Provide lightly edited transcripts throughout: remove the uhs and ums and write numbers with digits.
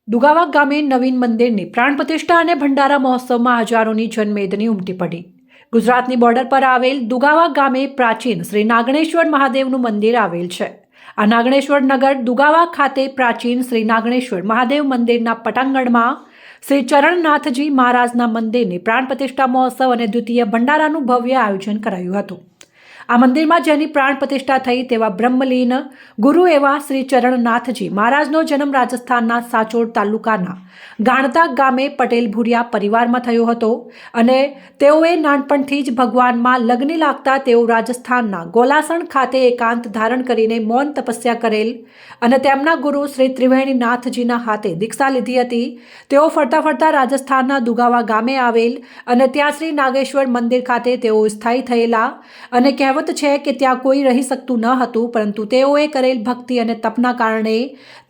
દુગાવા ગામે નવીન મંદિરની પ્રાણ પ્રતિષ્ઠા અને ભંડારા મહોત્સવમાં હજારોની જનમેદની ઉમટી પડી। ગુજરાતની બોર્ડર પર આવેલ દુગાવા ગામે પ્રાચીન શ્રી નાગણેશ્વર મહાદેવનું મંદિર આવેલ છે। આ નાગણેશ્વર નગર દુગાવા ખાતે પ્રાચીન શ્રી નાગણેશ્વર મહાદેવ મંદિરના પટાંગણમાં શ્રી ચરણનાથજી મહારાજના મંદિરની પ્રાણ પ્રતિષ્ઠા મહોત્સવ અને દ્વિતીય ભંડારાનું ભવ્ય આયોજન કરાયું હતું। આ મંદિરમાં જેની પ્રાણ પ્રતિષ્ઠા થઈ તેવા બ્રહ્મલીન ગુરુ એવા શ્રી ચરણનાથજી મહારાજનો જન્મ રાજસ્થાનના સાચોડ તાલુકાના ગાણતા ગામે પટેલ ભુરિયા પરિવારમાં થયો હતો અને તેઓએ નાનપણથી જ ભગવાનમાં લગ્ની લાગતા તેઓ રાજસ્થાનના ગોલાસણ ખાતે એકાંત ધારણ કરીને મૌન તપસ્યા કરેલ અને તેમના ગુરુ શ્રી ત્રિવેણીનાથજીના હાથે દીક્ષા લીધી હતી। તેઓ ફરતા ફરતા રાજસ્થાનના દુગાવા ગામે આવેલ અને ત્યાં શ્રી નાગેશ્વર મંદિર ખાતે તેઓ સ્થાયી થયેલા અને કહેવત છે કે ત્યાં કોઈ રહી શકતું ન હતું, પરંતુ તેઓએ કરેલ ભક્તિ અને તપના કારણે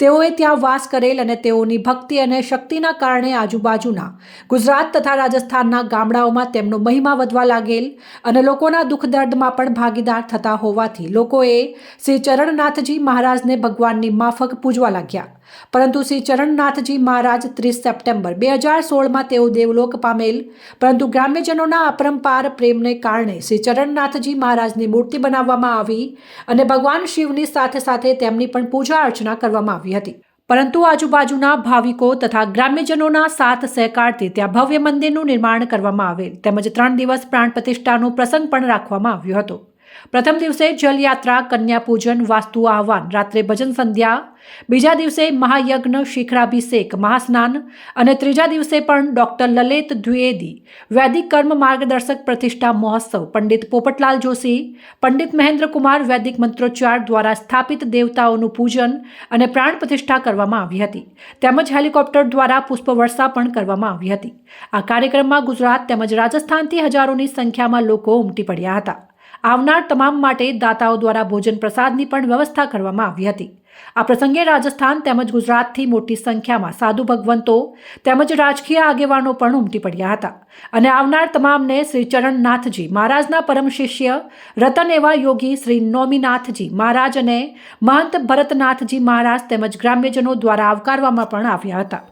તેઓએ ત્યાં વાસ કરેલ અને તેઓની ભક્તિ અને શક્તિના કારણે આજુબાજુના ગુજરાત તથા રાજસ્થાનના ગામડાઓમાં તેમનો મહિમા વધવા લાગેલ અને લોકોના દુઃખ દર્દમાં પણ ભાગીદાર થતા હોવાથી લોકોએ શ્રી ચરણનાથજી મહારાજને ભગવાનની માફક પૂજવા લાગ્યા। પરંતુ શ્રી ચરણનાથજી મહારાજ 30 સપ્ટેમ્બર 2016માં તેઓ દેવલોક પામેલ, પરંતુ ગ્રામ્યજનોના અપરંપાર પ્રેમને કારણે શ્રી ચરણનાથજી મહારાજની મૂર્તિ બનાવવામાં આવી અને ભગવાન શિવની સાથે સાથે તેમની પણ પૂજા અર્ચના કરવામાં આવી હતી। પરંતુ આજુબાજુના ભાવિકો તથા ગ્રામ્યજનોના સાથ સહકારથી ત્યાં ભવ્ય મંદિરનું નિર્માણ કરવામાં આવેલ તેમજ 3 દિવસ પ્રાણ પ્રતિષ્ઠાનો પ્રસંગ પણ રાખવામાં આવ્યો હતો। પ્રથમ દિવસે જલયાત્રા, કન્યા પૂજન, વાસ્તુ આહવાન, રાત્રે ભજન સંધ્યા, બીજા દિવસે મહાયજ્ઞ, શિખરાભિષેક, મહાસ્નાન અને ત્રીજા દિવસે પણ ડોક્ટર લલિત દ્વિવેદી વૈદિક કર્મ માર્ગદર્શક પ્રતિષ્ઠા મહોત્સવ, પંડિત પોપટલાલ જોશી, પંડિત મહેન્દ્રકુમાર વૈદિક મંત્રોચ્ચાર દ્વારા સ્થાપિત દેવતાઓનું પૂજન અને પ્રાણ પ્રતિષ્ઠા કરવામાં આવી હતી, તેમજ હેલિકોપ્ટર દ્વારા પુષ્પવર્ષા પણ કરવામાં આવી હતી। આ કાર્યક્રમમાં ગુજરાત તેમજ રાજસ્થાનથી હજારોની સંખ્યામાં લોકો ઉમટી પડ્યા હતા। આવનાર તમામ માટે દાતાઓ દ્વારા ભોજન પ્રસાદની પણ વ્યવસ્થા કરવામાં આવી હતી। આ પ્રસંગે રાજસ્થાન તેમજ ગુજરાતથી મોટી સંખ્યામાં સાધુ ભગવંતો તેમજ રાજકીય આગેવાનો પણ ઉમટી પડ્યા હતા અને આવનાર તમામને શ્રી ચરણનાથજી મહારાજના પરમ શિષ્ય રતન એવા યોગી શ્રી નોમીનાથજી મહારાજ અને મહંત ભરતનાથજી મહારાજ તેમજ ગ્રામ્યજનો દ્વારા આવકારવામાં પણ આવ્યા હતા।